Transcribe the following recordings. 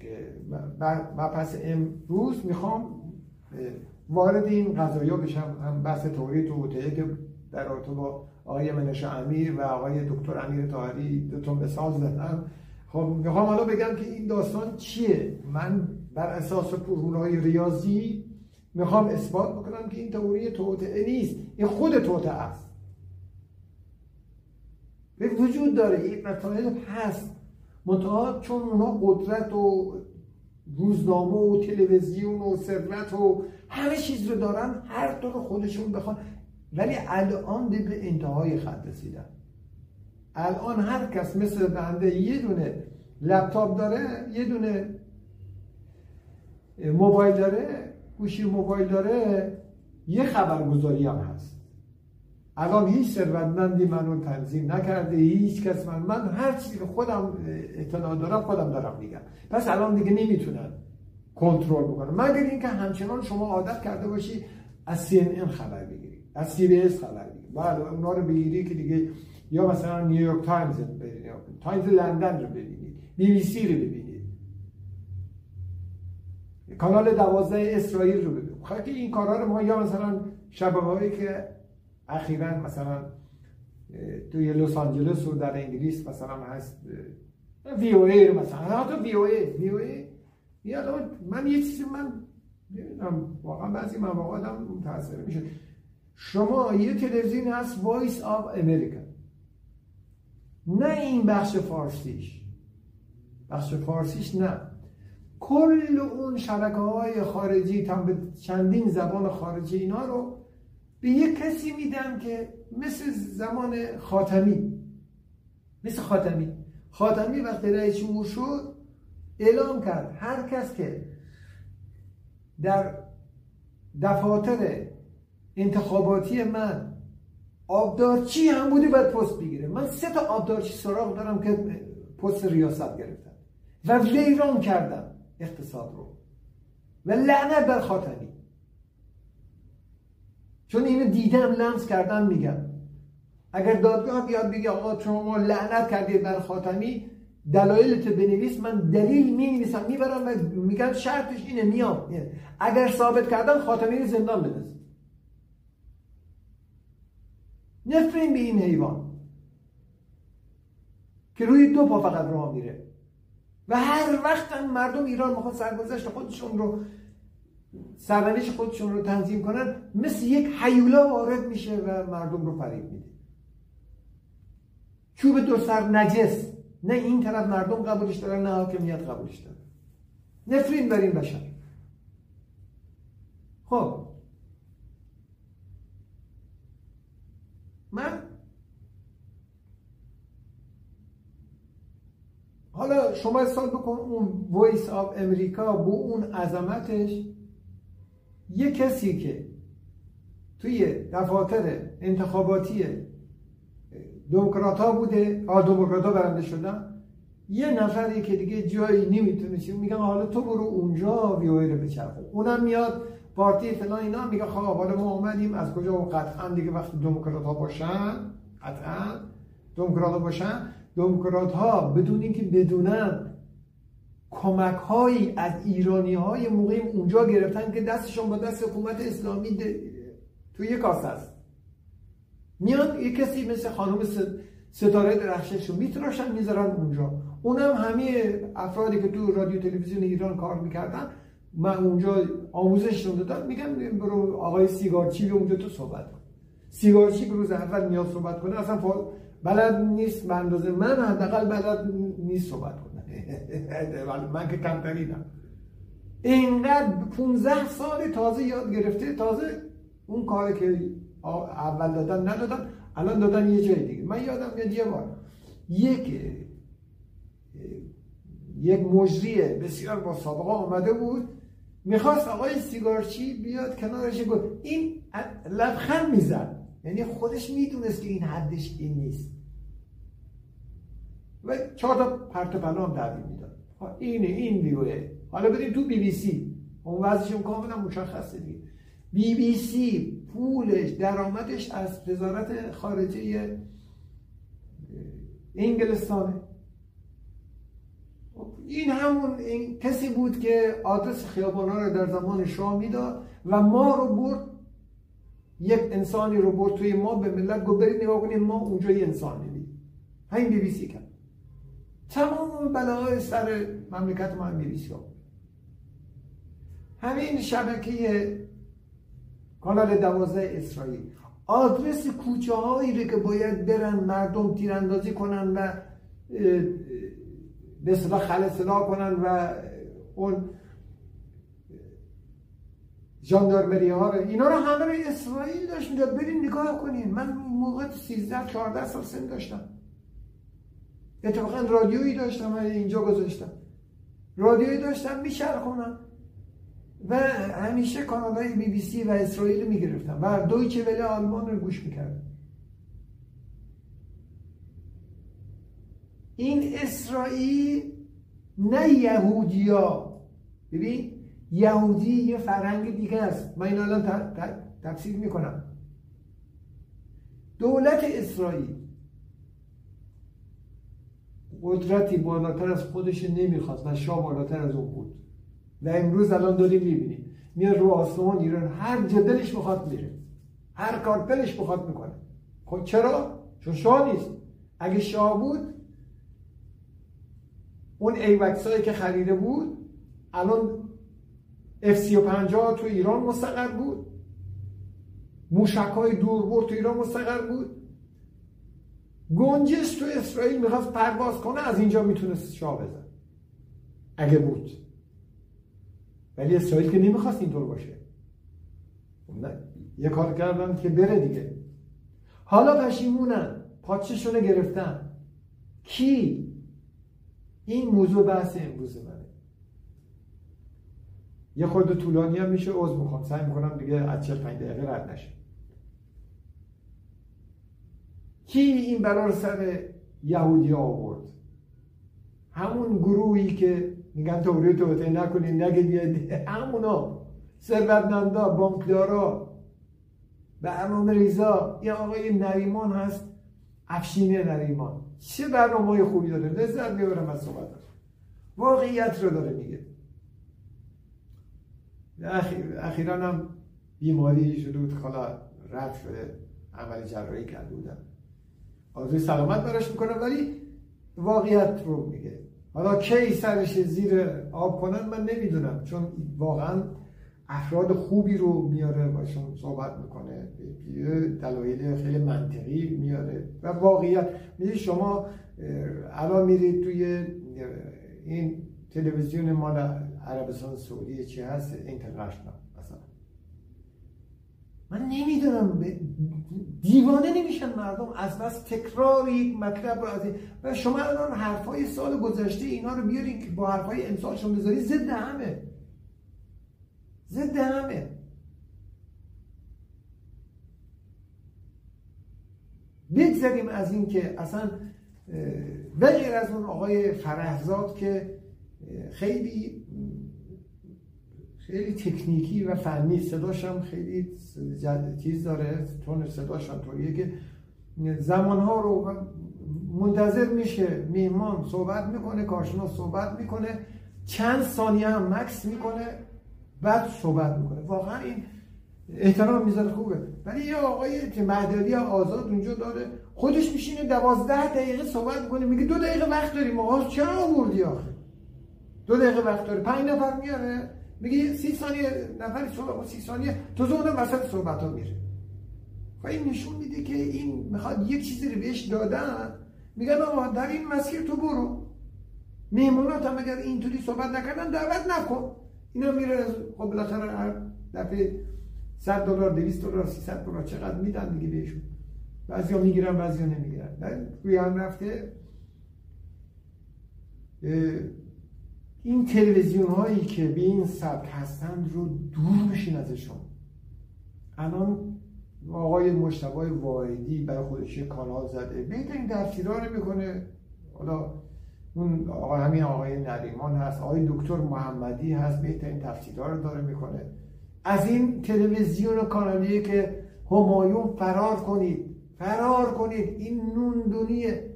که پس امروز میخوام وارد این قضایا بشم، هم بحث تولید توطئه که در رابطه با آقای منشه امیر و آقای دکتر امیر طاهری دو مثال زدم. خب میخوام حالا بگم که این داستان چیه. من بر اساس فرمول‌های ریاضی میخوام اثبات بکنم که این تئوری توطئه نیست، این خود توطئه است. به وجود داره، این مطالب هست، منتها چون اونا قدرت و روزنامه و تلویزیون و ثروت و همه چیز رو دارن، هر طور خودشون بخوان، ولی الان به انتهای خط رسیدن. الان هر کس مثل بنده یه دونه لپتاپ داره، یه دونه موبایل داره، گوشی موبایل داره، یه خبرگزاری هم هست. الان هیچ ثروتمندی منو تنظیم نکرده، هیچ کس من هر چیزی که خودم اطلاع دارم خودم دارم میگم. پس الان دیگه نمیتونن کنترل بکنن، مگر اینکه همچنان شما عادت کرده باشی از CNN خبر بگیری، از CBS خبر بگیری، بعد اونا رو بگیری که دیگه، یا مثلا نیویورک تایمز ببینید، تایمز لندن رو ببینید، BBC رو ببینید، کانال 12 اسرائیل رو ببینید. خیلی این کارا رو ما، یا مثلا شبکه‌هایی که اخیراً مثلا توی لس آنجلس و در انگلیس مثلا هست، VOA رو مثلا، حتی VOA یا من یه چیزی من نمیدونم، واقعا بعضی مواقع آدم متاثر میشه. شما یه تلویزیون هست وایس آف امریکا، نه این بخش فارسیش نه، کل اون شبکه‌های خارجی تا به چندین زبان خارجی اینا رو به یک کسی میدن که مثل زمان خاتمی، خاتمی وقتی رئیس جمهور شد اعلام کرد هر کس که در دفاتر انتخاباتی من آبدارچی هم بوده باید پست بگیره. من 3 تا آبدارچی سراغ دارم که پست ریاست گرفتن و ویران کردن اقتصاد رو، و لعنت بر خاتمی، چون اینو دیدم لمس کردم. میگم اگر دادگاه بیاد بگه آقا شما لعنت کردید بر خاتمی، دلایلت بنویس، من دلیل می‌نویسم میبرم و میگم شرطش اینه، میام اگر ثابت کردن خاتمی رو زندان بندازید. نفرین به این حیوان که روی 2 پا فقط راه میره و هر وقت مردم ایران میخواد سرگذشت خودشون رو، سرنوشت خودشون رو تنظیم کنن، مثل یک هیولا وارد میشه و مردم رو فریب میده. چوب 2 سر نجس، نه این طرف مردم قبولش دارن نه حاکمیت قبولش دارن. نفرین بر این بشر. خب من حالا شما حساب بکن اون وایس آف امریکا با اون عظمتش، یه کسی که توی دفاتر انتخاباتی دموکرات ها بوده، دموکرات ها برنده شدن، یه نفری که دیگه جایی نمیتونه، میگن حالا تو برو اونجا ویوی رو بچرخون، اونم میاد پارتی فلان اینا، میگه خب حالا ما اومدیم از کجا، و قطعا دیگه وقتی دموکرات ها باشن، قطعا دموکرات ها بدون اینکه بدونن کمک هایی از ایرانی های مقیم اونجا گرفتن که دستشون با دست حکومت اسلامی توی کاسه است، میان یه کسی مثل خانم ستاره درخشش رو میتراشن میذارن اونجا. اونم همه افرادی که تو رادیو تلویزیون ایران کار میکردن، من اونجا آموزششون دادم، میگم برو آقای سیگارچی به اونجا تو صحبت کن. سیگارچی روز اول میاد صحبت کنه، اصلا بلد نیست به اندازه من، حداقل بلد نیست صحبت کنه. من که کمترینم. اینقدر 15 سال تازه یاد گرفته، تازه اون کاری که اول دادن ندادن، الان دادن یه جای دیگه. من یادم میاد یه بار یک مجری بسیار با سابقه آمده بود، میخواست آقای سیگارچی بیاد کنارش، گفت این لبخند میزد، یعنی خودش میدونست که این حدش این نیست و 4 تا پرت پلا هم تعبیر میداد. این ویوه. حالا بریم تو BBC، اون وضعشون کاملا مشخصه دیگه. BBC پولش، درآمدش از وزارت خارجه انگلستانه. این همون کسی بود که آدرس خیابانا رو در زمان شاه میداد و ما رو برد، یک انسانی رو برد توی ما به ملت گفت برید نگاه کنید ما اونجا یه انسان می‌بینیم. همین BBC کرد. تمام بلاهای سر مملکت ما هم BBC ها. همین شبکه کانال 12 اسرائیل آدرس کوچه هایی رو که باید برن مردم تیراندازی کنن و به اصطلاح خلسلا کنن و اون ژاندارمری ها رو اینا رو همه رو اسرائیل داشت میداد. برین نگاه کنین. من موقع 13-14 سال سن داشتم، اتفاقا رادیویی داشتم، من اینجا گذاشتم رادیویی داشتم میچرخونم و همیشه کانال‌های BBC و اسرائیل میگرفتم و دویچه وله آلمان رو گوش میکردم. این اسرائیل نه یهودیا، ببین یهودی یه فرهنگ دیگه است، من این الان تفسیر میکنم. دولت اسرائیل قدرتی بالاتر از خودش نمیخواست و شاه بالاتر از اون بود و امروز الان داریم میبینیم میاد رو آسمان ایران، هر جا دلش بخواد میره، هر کار دلش بخواد میکنه. خب چرا؟ چون شاه نیست. اگه شاه بود اون ایوکسایی که خریده بود الان F-35 تو ایران مستقر بود، موشک‌های دوربرد تو ایران مستقر بود، گنجش تو اسرائیل میخواست پرواز کنه، از اینجا میتونست شاه بزن اگه بود. ولی اسرائیل که نمیخواست اینطور باشه، یه کار کردن که بره دیگه. حالا پشیمونن، پادششونه گرفتن. کی؟ این موضوع بحث امروز منه. یه خورده طولانی هم میشه، عذر میخوام، سعی میکنم دیگه از 45 دقیقه رد نشه. کی این بلا رو سر یهودی آورد؟ همون گروهی که میگن توبه نکنین نگید، همونا ثروتمندا، بانکدارا، برنامه ریزا. یه آقای نریمان هست، افشین نریمان، چه برنامه‌های خوبی داره، لذت میبرم از صحبتش، واقعیت رو داره میگه. اخیراً هم بیماری شده بود، حالا رفت شده، عمل جراحی کرده بودن، آرزوی سلامت براش میکنم، ولی واقعیت رو میگه. حالا کی سرش زیر آب کنن من نمیدونم، چون واقعا افراد خوبی رو میاره باشون صحبت میکنه، دلایل خیلی منطقی میاره و واقعیت میگه. شما الان میرید توی این تلویزیون مال عربستان سعودی چی هست، اینترنشنال مثلا، من نمیدونم دیوانه نمیشن مردم از بس تکرار یک مطلب رو از این. و شما الان حرفای سال گذشته اینا رو بیارین که با حرفای امسالشون بذاری، ضد همه، ضد همه. بگذاریم از این که اصلا غیر از اون آقای فرهزاد که خیلی تکنیکی و فنی، صداش هم خیلی چیز داره، تون صداش هم طوریه که زمانها رو منتظر میشه، میهمان صحبت میکنه، کارشناس صحبت میکنه، چند ثانیه هم مکس میکنه بعد صحبت میکنه. واقعا این احترام میذاره، خوبه. ولی یه آقای که مهدوی آزاد اونجا داره، خودش میشینه 12 دقیقه صحبت میکنه، میگه 2 دقیقه وقت داریم. آقا چرا آوردی آخه؟ 2 دقیقه وقت داره، 5 نفر میاره، میگه 30 ثانیه نفر صحبت، 30 ثانیه تو زونه وسط صحبت ها میره. و این نشون میده که این میخواد یک چیزی رو بهش دادن، میگن آقا در این مسیر تو برو، میمونات هم اگر اینطوری صحبت نکردن دعوت نکن. اینا میره، خب بالاخره هر دفعه $100 $200 $300 چقدر میدن دیگه بهشون، بعضیا میگیرن بعضیا نمیگیرن. روی هم رفته این تلویزیون هایی که به این سبک هستند رو دور بشین ازشون. الان آقای مجتبی واحدی برای خودش کانال زده، بهترین تفسیرها رو میکنه. حالا اون آقای همین آقای نریمان هست، آقای دکتر محمدی هست، بهترین تفسیرها رو داره میکنه. از این تلویزیون و کانالیه که همایون فرار کنید، فرار کنید، این نوندونیه،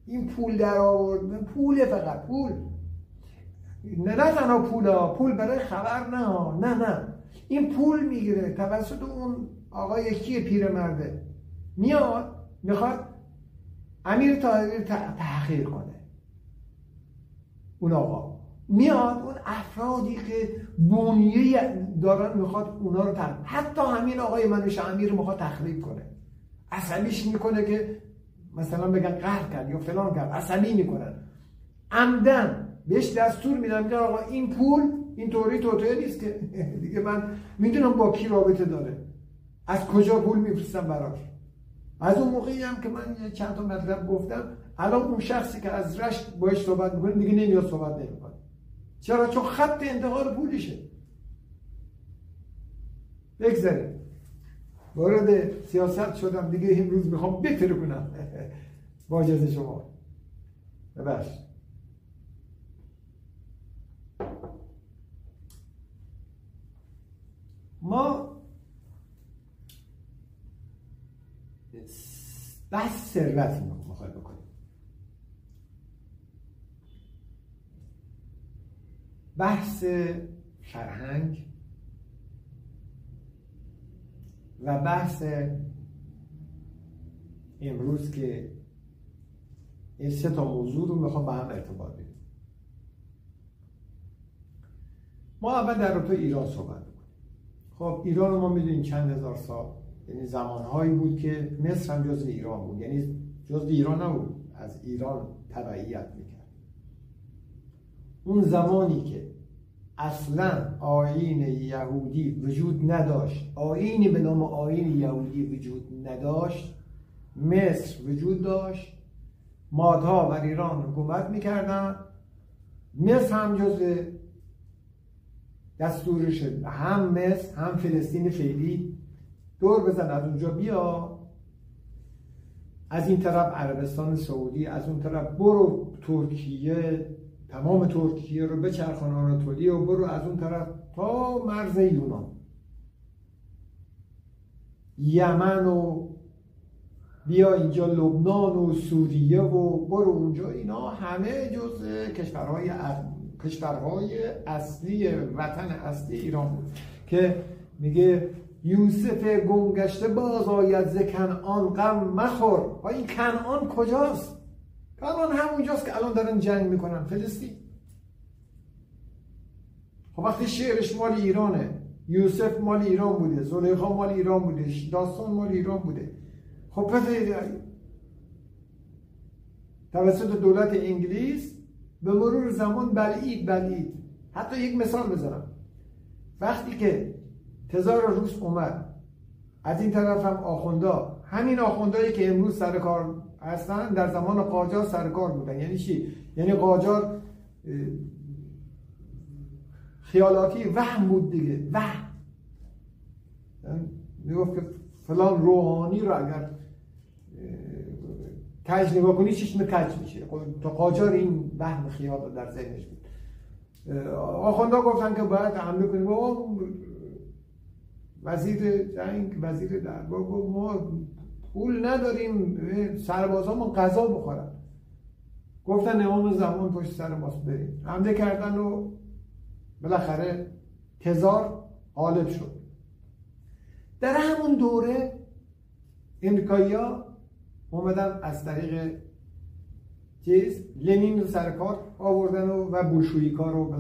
این پول در آورد، پوله، فقط پول. نه تنها پول برای خبر نه این پول میگیره توسط اون آقای کیه پیرمرده، میاد میخواد امیر طاهری تحقیر کنه. اون آقا میاد اون افرادی که بنیه دارن میخواد اونا رو حتی همین آقای منوش امیر میخواد تخریب کنه، عصبیش میکنه که مثلا بگن قهر کرد یا فلان کرد، عصبی میکنن، عمدن بهش دستور میدن میگن آقا این پول این طوری توطئه نیست که دیگه من میدونم با کی رابطه داره، از کجا پول میفرستم براش. از اون موقعی هم که من چند تا مطلب گفتم، الان اون شخصی که از رشت باهاش صحبت میکنه دیگه نمیاد صحبت نمیکنه. چرا؟ چون خط انتقال پولشه. بگذاریم وارد سیاست شدم دیگه، امروز میخوام بهتر کنم با اجازه شما. ببخشید. ما بحث ثروت میخوایم بکنیم. بحث فرهنگ و بحث امروز که این سه تا موضوع رو میخوام به هم ارتباط بدیم. ما اول در رابطه ایران صحبت میکنیم. خب ایران رو ما میدونیم چند هزار سال، یعنی زمانهایی بود که مصر هم جزو ایران بود، یعنی جزو ایران نبود، از ایران تبعیت میکرد. اون زمانی که اصلا آیین یهودی وجود نداشت، آیینی به نام آیین یهودی وجود نداشت، مصر وجود داشت، مادها بر ایران حکومت میکردن، مصر هم جزو دستورش، هم مصر هم فلسطین فعلی دور بزن از اونجا بیا، از این طرف عربستان سعودی، از اون طرف برو ترکیه، تمام ترکیه رو بچرخان آناتولیه و برو از اون طرف تا مرز یونان، یمن و بیا اینجا لبنان و سوریه و برو اونجا. اینا همه جز کشورهای اصلی وطن اصلی ایران بود که میگه یوسف گمگشته باز آید ز کنعان غم مخور. این کنعان کجاست؟ کنعان همونجاست که الان دارن جنگ میکنن، فلسطین. خب وقتی شعرش مال ایرانه، یوسف مال ایران بوده، زلیخا مال ایران بوده، داستان مال ایران بوده، خب پس توسط دولت انگلیس به مرور زمان بلعید. حتی یک مثال بزنم، وقتی که تزار روس اومد، از این طرف هم آخوندا، همین آخوندایی که امروز سر کار هستن در زمان قاجار سر کار بودن. یعنی چی؟ یعنی قاجار خیالاتی وهم بود دیگه، وهم میگفت که فلان روحانی رو اگر کج نگاه کنی چشم کج میشه. تا قاجار این وهم خیال در ذهنش بود. آخوندا گفتن که باید حمله کنیم. وزیر جنگ، وزیر دربار گفت ما پول نداریم سربازامون غذا بخورن. گفتن امام زمان پشت سر ماست بریم. حمله کردن و بالاخره تزار غالب شد. در همون دوره امریکایی‌ها اومدن از طریق لنین رو سر کار آوردن و بولشویک‌ها رو،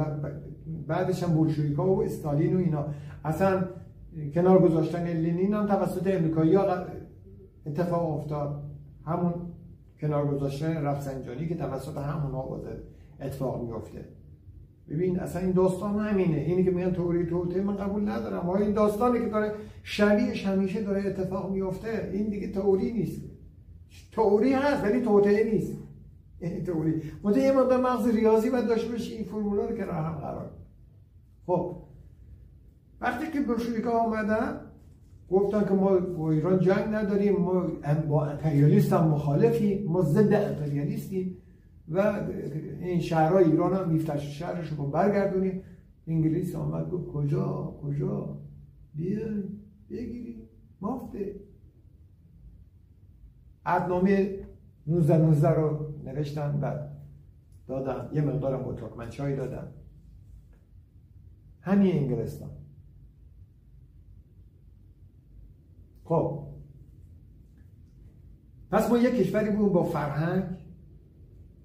بعدش هم بولشویک‌ها و استالین و اینا. اصلا کنار گذاشتن لنین هم توسط امریکایی‌ها اتفاق افتاد. همون کنار گذاشتن رفسنجانی که توسط همونها اتفاق میفته. ببین اصلا این داستان همینه. اینی که میگن تئوری توطئه من قبول ندارم. این داستانی که داره شبیهش همیشه داره اتفاق میفته، این دیگه تئوری نیست. تئوری هست ولی توطئه نیست. این تئوری متأ یه مقدار مغز ریاضی باید داشته باشی این فرمولا رو کنار هم قرار. خب وقتی که بولشویک‌ها اومدن گفتن که ما با ایران جنگ نداریم، ما با امپریالیست هم مخالفیم، ما ضد امپریالیستیم و این شهرهای ایران هم میفتش شهرش رو برگردونیم. انگلیس آمد گفت کجا بیاین بگیریم مافته. عهدنامه 19 رو نوشتن و دادن، یه مقدارم با ترکمنچای دادن. همین انگلستان. خب پس ما یک کشوری بود با فرهنگ،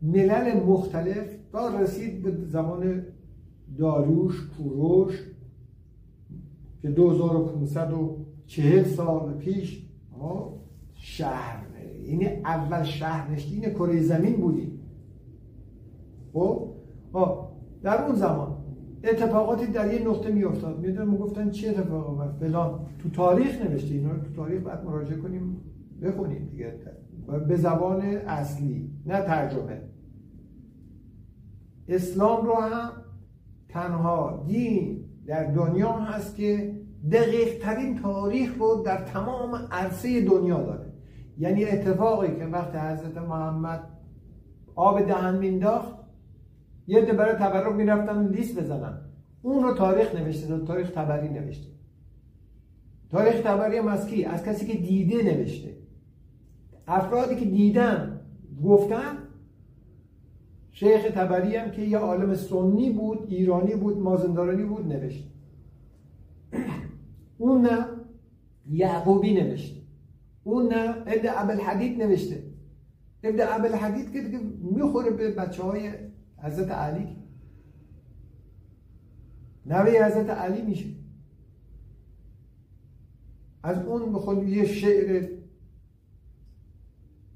ملل مختلف، تا رسید به زمان داریوش کوروش که 2540 سال پیش ما شهر، یعنی اول شهرنشین کره زمین بودیم. خب در اون زمان اتفاقاتی در یه نقطه میافتاد، میدونم گفتن چه اتفاقی افتاد فلان، تو تاریخ نوشته، اینا رو تو تاریخ بعد مراجعه کنیم بخونیم دیگه به زبان اصلی نه ترجمه. اسلام رو هم تنها دین در دنیا هست که دقیق ترین تاریخ رو در تمام عرصه دنیا داره. یعنی اتفاقی که وقت حضرت محمد آب دهن مینداخت، یه عده برای تبرک میرفتن لیست بزنن، اون رو تاریخ نوشته، تاریخ طبری نوشته. تاریخ طبری هم از کی؟ از کسی که دیده نوشته. افرادی که دیدن گفتن. شیخ طبری هم که یه عالم سنی بود، ایرانی بود، مازندرانی بود، نوشته. اون نه یعقوبی نوشته، اون نه ابن ابوالحدید نوشته. ابن ابوالحدید که دیگه میخوره به بچه های حضرت علی، نوه حضرت علی میشه. از اون بخون یه شعر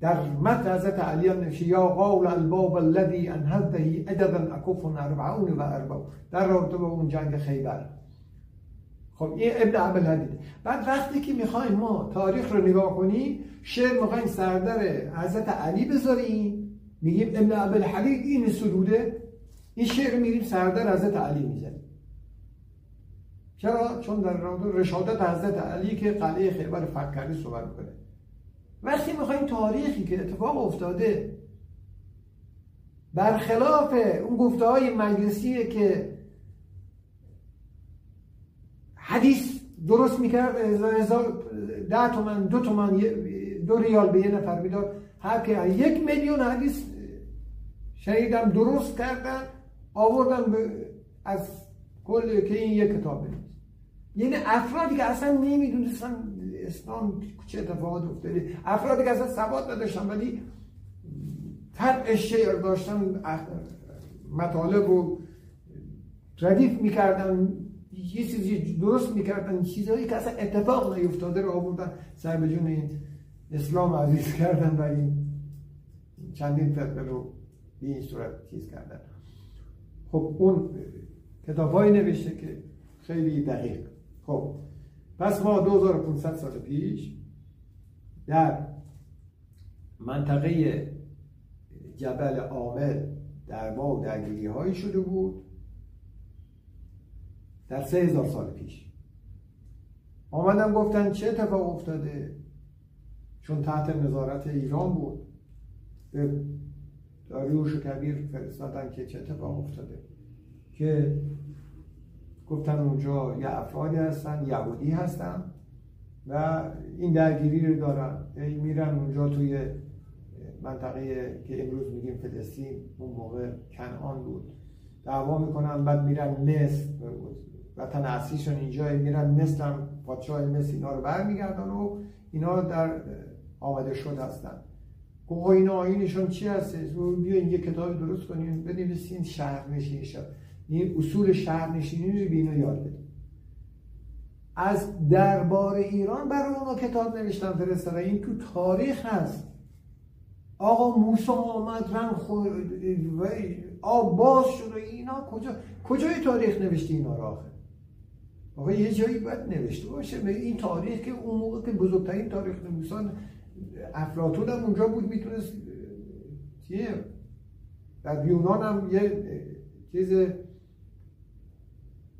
در متن حضرت علی هم نوشته یا قول الباب الذي انهضته ادبا اکف 40 و 40 در رابطه با اون جنگ خیبر. خب این ابن ابوالحدید. بعد وقتی که میخوایم ما تاریخ رو نگاه کنیم، شعر میخوایم سردر حضرت علی بذاریم، میگیم ابن ابوالحدید این سروده، این شعر میگیم سردر حضرت علی میزنیم. چرا؟ چون در رابطه رشادت حضرت علی که قلعه خیبر فتح کرده صحبت میکنه. وقتی میخوایم تاریخی که اتفاق افتاده برخلاف اون گفته های مجلسیه که حدیث درست میکرد، 10 تومن 2 تومن 2 ریال به یه نفر میداد، هر که 1 میلیون حدیث شنیدم درست کردن آوردن از کل که این یک کتاب بنویسن. یعنی افرادی که اصلا نمیدونستن اسلام چه اتفاقات افتاده، افرادی که اصلا سواد نداشتن ولی طبع شعر داشتن، مطالب رو ردیف میکردن، یه چیزی درست میکردن، چیزهایی که اصلا اتفاق نیفتاده رو آوردن سر به جون این اسلام عزیز کردن و این چندین فرقه رو به این صورت چیز کردن. خب اون کتاب‌هایی نوشته که خیلی دقیق. خب پس ما 2500 سال پیش در منطقه جبل عامل دربا و درگیری هایی شده بود. در 3000 سال پیش آمدن گفتن چه اتفاق افتاده، چون تحت نظارت ایران بود، به داریوش کبیر فرستادن که چه اتفاق افتاده، که گفتن اونجا یه افرادی هستن یهودی هستن و این درگیری رو دارن، میرن اونجا توی منطقه که امروز میگیم فلسطین، اون موقع کنعان بود، دعوا میکنن، بعد میرن مصر، وطن اصلیشون اینجا، میرن مصر، هم پادشاه مصر اینا رو برمیگردن و اینا در آمده شد هستن. گفت اینا آیینشون چی هست؟ بیاین یه کتاب درست کنین بنویسین شهرنشینی شد، این اصول شهرنشینی رو به اینا یاد بدین. از دربار ایران برای اونا کتاب نوشتن فرستادن، این تو تاریخ هست. آقا موسی آمد رنگ خورد آب باز شد، اینا کجای تاریخ نوشته اینا رو آخه؟ آقا یه جایی باید نوشته باشه این تاریخ که اون موقع که بزرگترین تاریخ نویسان افلاطون هم اونجا بود، میتونست چیه؟ در یونان هم یه چیز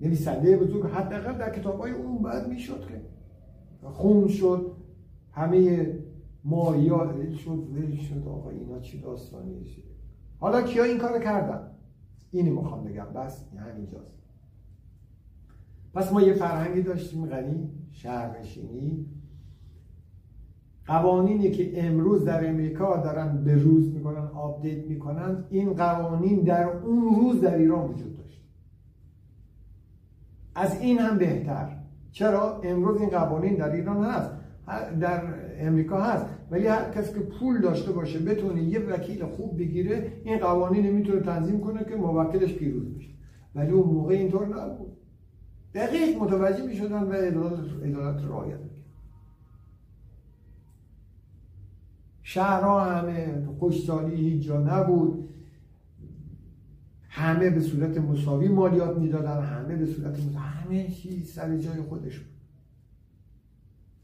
نویسنده بزرگ حداقل در کتاب‌های اون بعد میشد که خون شد، همه مایا شد آقا اینا چی داستانی شد. حالا کیا این کارو کردن؟ اینی میخوام بگم، بس همینجاست. پس ما یه فرهنگی داشتیم غنی، شهرنشینی، قوانینی که امروز در امریکا دارن به روز میکنن، آپدیت میکنن، این قوانین در اون روز در ایران وجود داشت. از این هم بهتر. چرا؟ امروز این قوانین در ایران هست، در امریکا هست، ولی هر کسی که پول داشته باشه بتونه یه وکیل خوب بگیره، این قوانین میتونه تنظیم کنه که موکلش پیروز بشه. ولی اون موقع اینطور نبود. دقیق متوجه میشدن و عدالت رعایت میکردن. شهرها همه خوشسالی هیچ جا نبود، همه به صورت مساوی مالیات میدادن، همه به صورت مساوی، همه چیز سر جای خودش بود.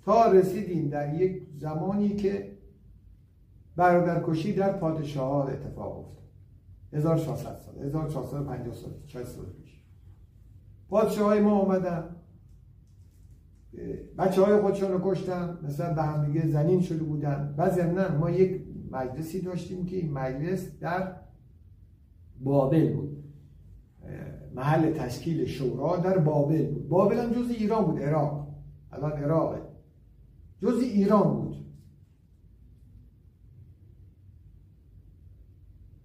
تا رسیدیم در یک زمانی که برادرکشی در پادشاهان اتفاق افتاد. 1400 سال، 1450 سال، 40 سال پیش. پادشاهای ما اومدن، بچه های خودشون رو کشتن، مثلا به هم دیگه زنین شده بودن. و ضمناً ما یک مجلسی داشتیم که این مجلس در بابل بود، محل تشکیل شورا در بابل بود. بابل هم جز ایران بود، عراق، الان عراقه، جز ایران بود.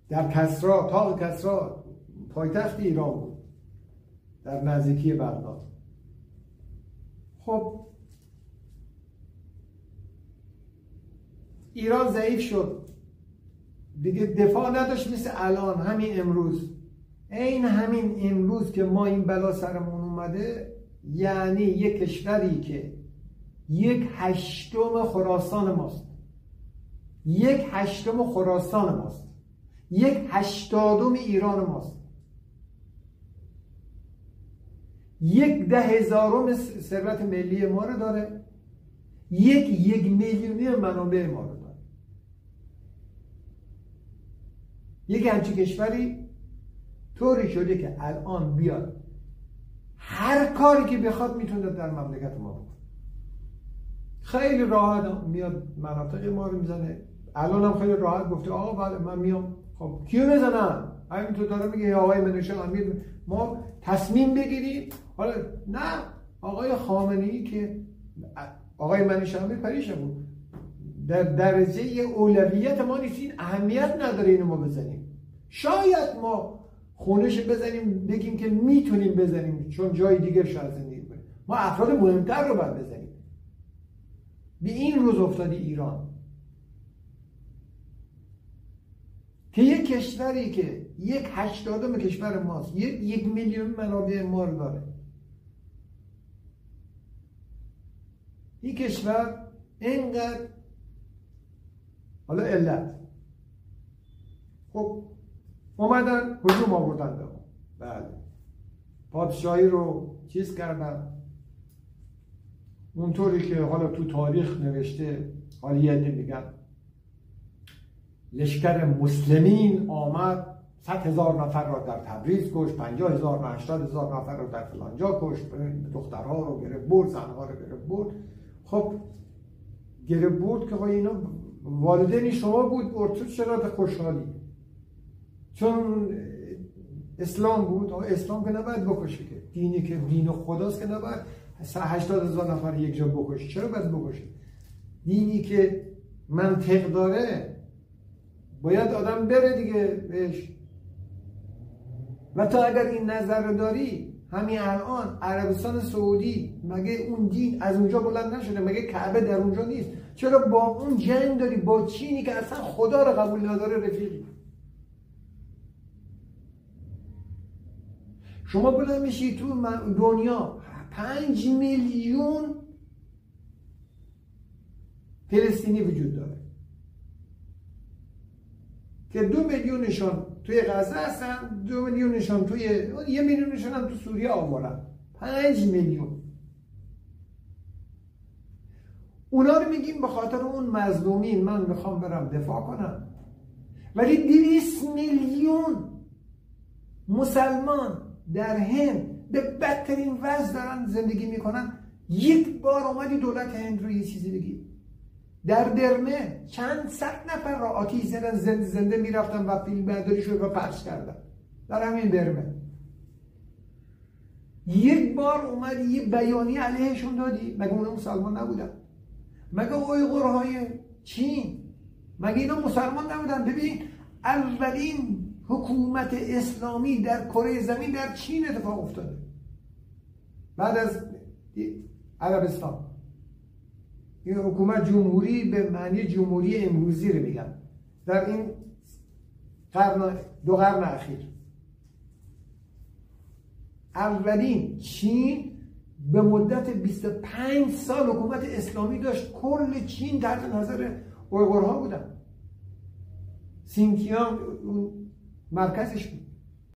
در کسرا، طاق کسرا پایتخت ایران بود، در نزدیکی بغداد. خب ایران ضعیف شد دیگه، دفاع نداشت مثل الان. همین امروز، این همین امروز که ما این بلا سرمون اومده، یعنی یک کشوری که 1/8 خراسان ماست، 1/8 خراسان ماست، 1/80 ایران ماست، 1/10,000 ثروت ملی ما رو داره، 1 میلیونی منابع ما رو داره. یک همچین کشوری طوری شده که الان بیاد هر کاری که بخواد میتونه در مملکت ما بکنه. خیلی راحت میاد مناطق ما رو میزنه. الان هم خیلی راحت گفته آقا بله من میام. خب کیو بزنم؟ همینطور داره میگه آقای منوچهر امیر ما تصمیم بگیریم. حالا نه، آقای خامنه‌ای که آقای منوچهر امیر پریش بود، در درجه اولویت ما نیست، این اهمیت نداره اینو ما بزنیم. شاید ما خونش بزنیم بگیم که میتونیم بزنیم چون جای دیگر شاید زندگی کنیم. ما افراد مهمتر رو باید بزنیم. به این روز افتادی ایران که یک کشوری که 1/80 کشور ماست، 1 میلیون منابع ما رو داره، این کشور اینقدر حالا علت، خب اومدن هجوم آوردن به ما. بله، پادشاهی رو چیز کردن اونطوری که حالا تو تاریخ نوشته. حالا یه عده میگن لشکر مسلمین آمد 100,000 نفر را در تبریز کشت، 50,000 و 80,000 نفر را در فلانجا کشت، دخترها رو گرفت برد، زنها رو گرفت برد. خب گرفت برد که اینا والدین شما بود، برد تو چرا به خوشحالی؟ چون اسلام بود. اسلام که نباید بکشه، که دینی که دین خداست که نباید 80,000 نفر یک جا بکشه. چرا باید بکشه؟ دینی که منطق داره باید آدم بره دیگه بهش. و تا اگر این نظر رو داری، همین الان عربستان سعودی مگه اون دین از اونجا بلند نشده؟ مگه کعبه در اونجا نیست؟ چرا با اون جنگ داری؟ با چینی که اصلا خدا رو قبول نداره رفیقی. شما بلند میشی تو دنیا 5 میلیون فلسطینی وجود داره که 2 میلیونشون توی غزه هستن، 2 میلیونشون توی 1 میلیونشون هم تو سوریه آورن. 5 میلیون. اونا رو میگیم به خاطر اون مظلومین من میخوام برم دفاع کنم، ولی 200 میلیون مسلمان در هند به بدترین وضع دارن زندگی میکنن. یک بار اومدی دولت هند رو یه چیزی بگی؟ در درمه چند صد نفر را آتیش زدن، زنده میرفتن و فیلم برداری شد و پخش کردن در همین درمه. یک بار اومدی یه بیانیه علیهشون دادی؟ مگه اونا مسلمان نبودن؟ مگه اویغورهای چین مگه اینا مسلمان نبودن؟ ببین اولین حکومت اسلامی در کره زمین در چین اتفاق افتاده. بعد از عربستان. این حکومت جمهوری به معنی جمهوری امروزی رو میگم در این دو قرن اخیر. اولین چین به مدت 25 سال حکومت اسلامی داشت. کل چین تحت نظر اویغورها بودن. سینکیانگ مرکزش بود.